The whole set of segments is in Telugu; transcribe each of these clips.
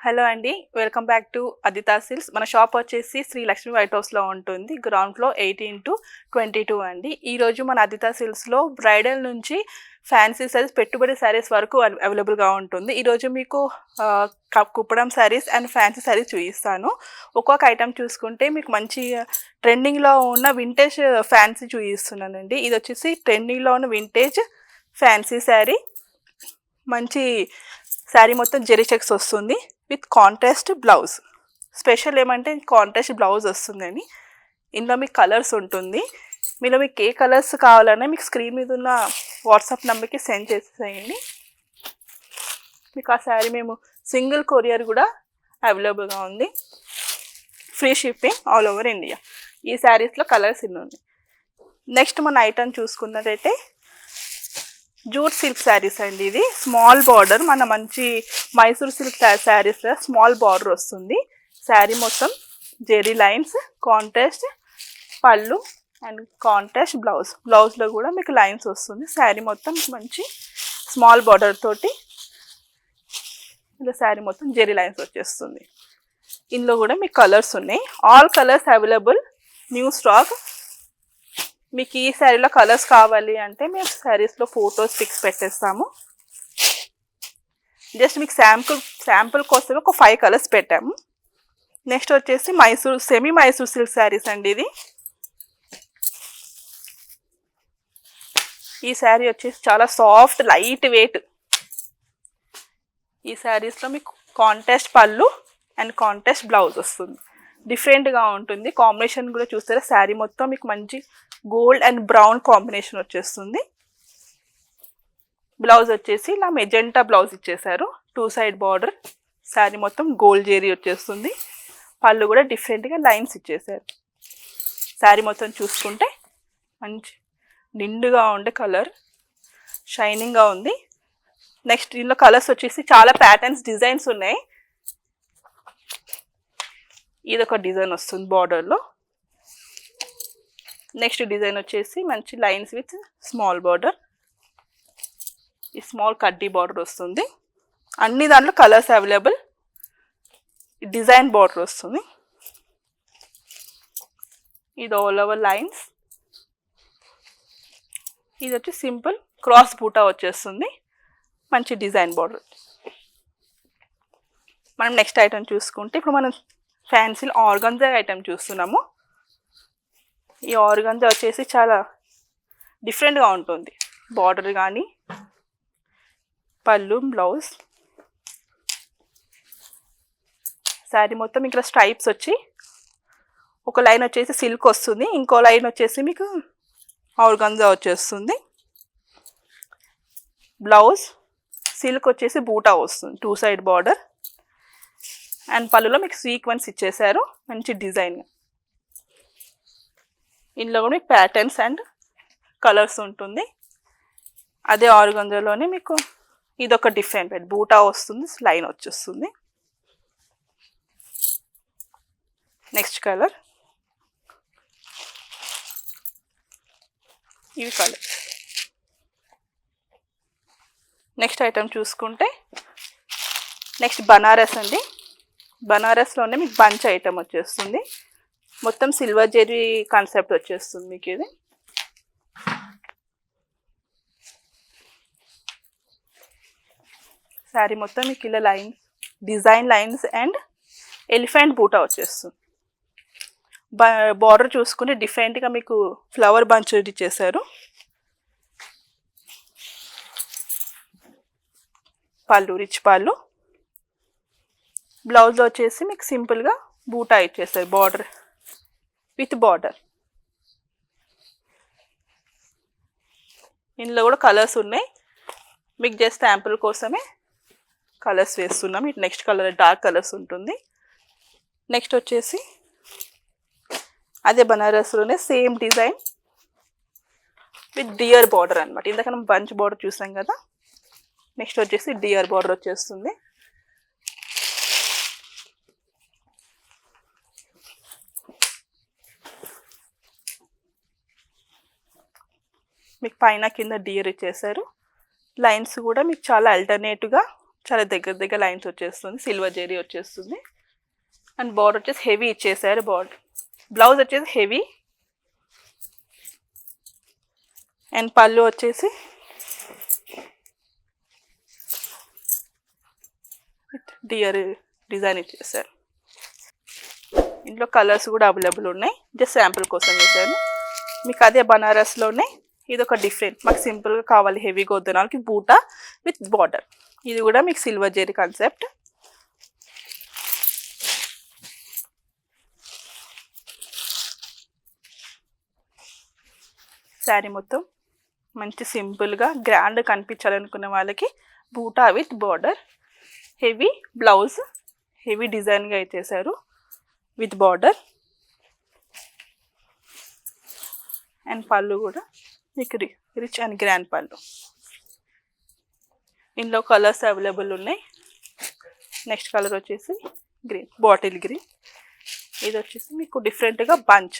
హలో అండి. Welcome back to Aditha silks. మన షాప్ వచ్చేసి శ్రీ లక్ష్మీ వైట్ హౌస్‌లో ఉంటుంది. గ్రౌండ్ ఫ్లోర్ 18-22 అండి. ఈరోజు మన అదితా సిల్క్స్‌లో బ్రైడల్ నుంచి ఫ్యాన్సీ సారీస్, పెట్టుబడి సారీస్ వరకు అవైలబుల్‌గా ఉంటుంది. ఈరోజు మీకు కుప్పడం సారీస్ అండ్ ఫ్యాన్సీ సారీస్ చూపిస్తాను. ఒక్కొక్క ఐటమ్ చూసుకుంటే మీకు మంచి ట్రెండింగ్‌లో ఉన్న వింటేజ్ ఫ్యాన్సీ చూపిస్తున్నానండి. ఇది వచ్చేసి ట్రెండింగ్‌లో ఉన్న వింటేజ్ ఫ్యాన్సీ సారీ. మంచి శారీ మొత్తం జెరీ చెక్స్ వస్తుంది విత్ కాంట్రాస్ట్ బ్లౌజ్. స్పెషల్ ఏమంటే కాంట్రాస్ట్ బ్లౌజ్ వస్తుందండి. ఇందులో మీకు కలర్స్ ఉంటుంది. మీలో మీకు ఏ కలర్స్ కావాలన్నా మీకు స్క్రీన్ మీద ఉన్న వాట్సాప్ నెంబర్కి సెండ్ చేసేసేయండి. మీకు ఆ శారీ మేము సింగిల్ కొరియర్ కూడా అవైలబుల్గా ఉంది. Free shipping all over India. ఈ శారీస్లో కలర్స్ ఇన్ని ఉన్నాయి. నెక్స్ట్ మన ఐటమ్ చూసుకున్నట్టయితే జూట్ సిల్క్ శారీస్ అండి. ఇది స్మాల్ బార్డర్, మన మంచి Mysore silk saris small border వస్తుంది. శారీ మొత్తం జెరీ లైన్స్, కాంట్రాస్ట్ పళ్ళు అండ్ కాంట్రాస్ట్ బ్లౌజ్. బ్లౌజ్లో కూడా మీకు లైన్స్ వస్తుంది. శారీ మొత్తం మంచి స్మాల్ బార్డర్ తోటి ఇలా శారీ మొత్తం జెరీ లైన్స్ వచ్చేస్తుంది. ఇందులో కూడా మీకు కలర్స్ ఉన్నాయి. All colours available, new stock. మీకు ఈ శారీలో కలర్స్ కావాలి అంటే మేము శారీస్లో ఫొటోస్ పిక్స్ పెట్టేస్తాము. జస్ట్ మీకు శాంపుల్ కోసం ఒక 5 కలర్స్ పెట్టాము. నెక్స్ట్ వచ్చేసి సెమీ మైసూర్ సిల్క్ శారీస్ అండి. ఇది ఈ శారీ వచ్చేసి చాలా సాఫ్ట్ లైట్ వెయిట్. ఈ శారీస్లో మీకు కాంట్రాస్ట్ పళ్ళు అండ్ కాంట్రాస్ట్ బ్లౌజ్ వస్తుంది. డిఫరెంట్గా ఉంటుంది. కాంబినేషన్ కూడా చూస్తారా, శారీ మొత్తం మీకు మంచి గోల్డ్ అండ్ బ్రౌన్ కాంబినేషన్ వచ్చేస్తుంది. బ్లౌజ్ వచ్చేసి ఇలా మెజెంటా బ్లౌజ్ ఇచ్చేసారు. 2 సైడ్ బార్డర్. శారీ మొత్తం గోల్డ్ జెరీ వచ్చేస్తుంది. పళ్ళు కూడా డిఫరెంట్గా లైన్స్ ఇచ్చేసారు. శారీ మొత్తం చూసుకుంటే మంచి నిండుగా ఉండే కలర్, షైనింగ్గా ఉంది. నెక్స్ట్ దీనిలో కలర్స్ వచ్చేసి చాలా ప్యాటర్న్స్, డిజైన్స్ ఉన్నాయి. ఇదొక డిజైన్ వస్తుంది బార్డర్లో. నెక్స్ట్ డిజైన్ వచ్చేసి మంచి లైన్స్ విత్ స్మాల్ బార్డర్. ఈ స్మాల్ కడ్డీ బార్డర్ వస్తుంది. అన్ని దాంట్లో కలర్స్ అవైలబుల్. డిజైన్ బార్డర్ వస్తుంది. ఇది ఆల్ ఓవర్ లైన్స్. ఇది వచ్చి సింపుల్ క్రాస్ బూటా వచ్చేస్తుంది. మంచి డిజైన్ బార్డర్. మనం నెక్స్ట్ ఐటమ్ చూసుకుంటే ఇప్పుడు మనం ఫ్యాన్సీ ఆర్గంజా ఐటమ్ చూస్తున్నాము. ఈ ఆర్గంజా వచ్చేసి చాలా డిఫరెంట్గా ఉంటుంది. బార్డర్ కానీ పళ్ళు బ్లౌజ్. శారీ మొత్తం ఇక్కడ స్ట్రైప్స్ వచ్చి ఒక లైన్ వచ్చేసి సిల్క్ వస్తుంది, ఇంకో లైన్ వచ్చేసి మీకు ఆర్గంజా వచ్చేస్తుంది. బ్లౌజ్ సిల్క్ వచ్చేసి బూటా వస్తుంది, 2 సైడ్ బార్డర్. అండ్ పళ్ళులో మీకు సీక్వెన్స్ ఇచ్చేసారు, మంచి డిజైన్. ఇందులో కూడా మీకు ప్యాటర్న్స్ అండ్ కలర్స్ ఉంటుంది. అదే ఆర్గంజాలోనే మీకు ఇదొక డిఫరెంట్ బూటా వస్తుంది, లైన్ వచ్చేస్తుంది. నెక్స్ట్ కలర్, ఇవి కలర్. నెక్స్ట్ ఐటమ్ చూసుకుంటే నెక్స్ట్ బనారస్ అండి. బనారస్లోనే మీకు బంచ్ ఐటమ్ వచ్చేస్తుంది. మొత్తం సిల్వర్ జెరీ కాన్సెప్ట్ వచ్చేస్తుంది మీకు. ఇది శారీ మొత్తం మీకు ఇలా lines, design lines and elephant బూటా వచ్చేస్తుంది. బార్డర్ చూసుకుంటే డిఫరెంట్గా మీకు ఫ్లవర్ బంచ్ ఇచ్చేసారు. పళ్ళు రిచ్ పళ్ళు. బ్లౌజ్ వచ్చేసి మీకు సింపుల్గా బూటా ఇచ్చేసారు, బార్డర్ విత్ బార్డర్. ఇందులో కూడా కలర్స్ ఉన్నాయి. మీకు జస్ట్ శాంపుల్ కోసమే కలర్స్ వేస్తున్నాం. ఇటు నెక్స్ట్ కలర్ డార్క్ కలర్స్ ఉంటుంది. నెక్స్ట్ వచ్చేసి అదే బనారస్లోనే same design with dear border అనమాట. ఇందాక మనం బంచ్ బార్డర్ చూసాం కదా. నెక్స్ట్ వచ్చేసి డియర్ బార్డర్ వచ్చేస్తుంది. మీకు పైన కింద డియర్ ఇచ్చేసారు. లైన్స్ కూడా మీకు చాలా ఆల్టర్నేటివ్గా చాలా దగ్గర లైన్స్ వచ్చేస్తుంది, సిల్వర్ జెరీ వచ్చేస్తుంది. అండ్ బార్డర్ వచ్చేసి హెవీ ఇచ్చేసారు. బార్డర్ బ్లౌజ్ వచ్చేసి హెవీ. అండ్ పళ్ళు వచ్చేసి డియర్ డిజైన్ ఇచ్చేసారు. ఇంట్లో కలర్స్ కూడా అవైలబుల్ ఉన్నాయి, జస్ట్ శాంపుల్ కోసం వేసాను. మీకు అదే బనారస్లోనే ఇది ఒక డిఫరెంట్, మాకు సింపుల్గా కావాలి హెవీగా వద్దనాలకి బూటా విత్ బార్డర్. ఇది కూడా మీకు సిల్వర్ జెరీ కాన్సెప్ట్. శారీ మొత్తం మంచి సింపుల్గా గ్రాండ్ కనిపించాలనుకునే వాళ్ళకి buta with border, heavy blouse, heavy డిజైన్గా ఇచ్చేసారు విత్ బార్డర్. అండ్ పళ్ళు కూడా మీకు రిచ్ అండ్ గ్రాండ్ పళ్ళు. ఇందులో కలర్స్ అవైలబుల్ ఉన్నాయి. నెక్స్ట్ కలర్ వచ్చేసి గ్రీన్, బాటిల్ గ్రీన్. ఇది వచ్చేసి మీకు డిఫరెంట్గా bunch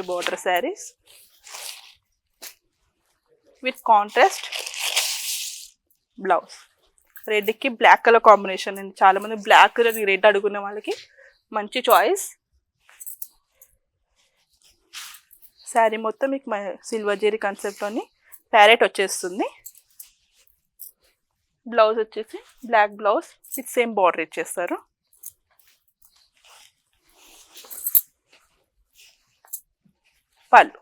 border saris with contrast blouse. రెడ్కి బ్లాక్ కలర్ కాంబినేషన్ అండి. చాలామంది బ్లాక్ రెడ్ అడుగునే వాళ్ళకి మంచి చాయిస్. శారీ మొత్తం మీకు సిల్వర్ జెరీ కాన్సెప్ట్లోని ప్యారెట్ వచ్చేస్తుంది. బ్లౌజ్ వచ్చేసి black blouse with same border ఇచ్చేస్తారు. పళ్ళు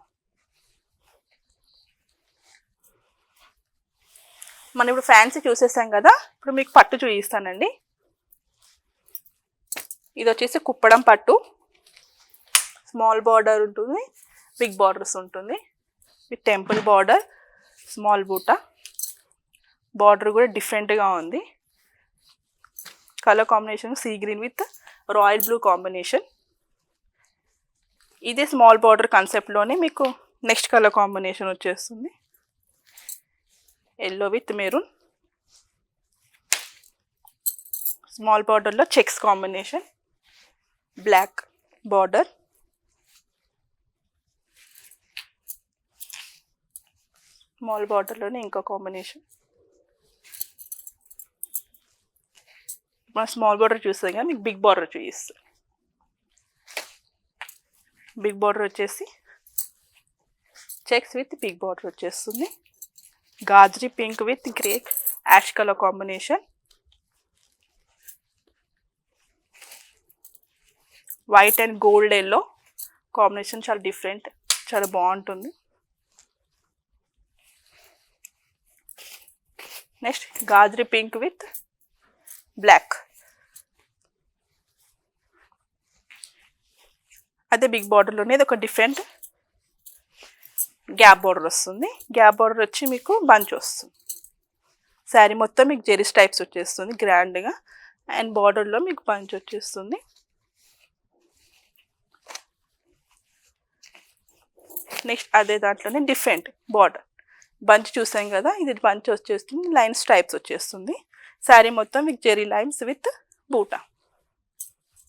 మనం ఇప్పుడు ఫ్యాన్సీ చూసేసాం కదా, ఇప్పుడు మీకు పట్టు చూపిస్తానండి. ఇది వచ్చేసి కుప్పడం పట్టు. స్మాల్ బార్డర్ ఉంటుంది, బిగ్ బార్డర్స్ ఉంటుంది with temple border, small buta. Border కూడా డిఫరెంట్గా ఉంది. Colour combination sea green with royal blue combination. ఇదే స్మాల్ బార్డర్ కాన్సెప్ట్లోనే మీకు నెక్స్ట్ కలర్ కాంబినేషన్ వచ్చేస్తుంది ఎల్లో విత్ మెరూన్. స్మాల్ బార్డర్లో checks combination, black border, small బార్డర్లోనే ఇంకో కాంబినేషన్. మనం స్మాల్ బార్డర్ చూస్తాం కానీ మీకు బిగ్ బార్డర్ చూపిస్తాం. బిగ్ బార్డర్ వచ్చేసి చెక్స్ విత్ బిగ్ బార్డర్ వచ్చేస్తుంది. గాజరీ pink with grey ash colour combination. White and gold yellow combination చాలా డిఫరెంట్, చాలా బాగుంటుంది. నెక్స్ట్ గాజరీ పింక్ విత్ బ్లాక్. అదే బిగ్ బార్డర్లోనే ఇది ఒక డిఫరెంట్ గ్యాప్ బార్డర్ వస్తుంది. గ్యాప్ బార్డర్ వచ్చి మీకు బంచ్ వస్తుంది. శారీ మొత్తం మీకు జెరీస్ టైప్స్ వచ్చేస్తుంది గ్రాండ్గా. అండ్ బార్డర్లో మీకు బంచ్ వచ్చేస్తుంది. నెక్స్ట్ అదే దాంట్లోనే డిఫరెంట్ బార్డర్ బంచ్ చూసాం కదా, ఇది బంచ్ వచ్చేస్తుంది, లైన్స్ టైప్స్ వచ్చేస్తుంది. శారీ మొత్తం మీకు జెరీ లైన్స్ విత్ బూటా.